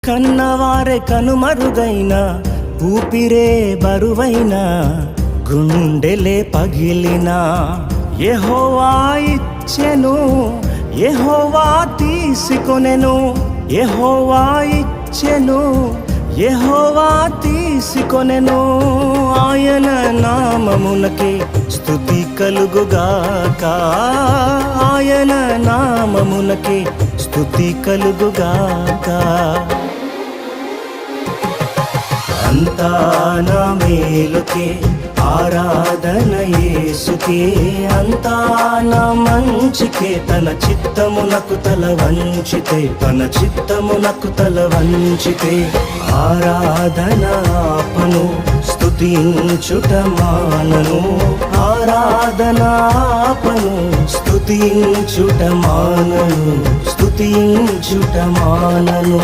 కన్నవారే కనుమరుగైన ఊపిరే బరువైన గుండెలే పగిలిన యెహోవా ఇచ్చెను యెహోవా తీసుకొనెను యెహోవా ఇచ్చెను యెహోవా తీసుకొనెను ఆయన నామమునకే స్తుతి కలుగుగాక ఆయన నామమునకే స్తుతి కలుగుగాక అంతా నా మేలుకే ఆరాధన యేసుకే అంతా నా మంచికే తన చిత్తమునకు తల వంచితే తన చిత్తమునకు తల వంచితే ఆరాధన ఆపను స్తుతించుట మానను ఆరాధన ఆపను స్తుతించుట మానను స్తుతించుట మానను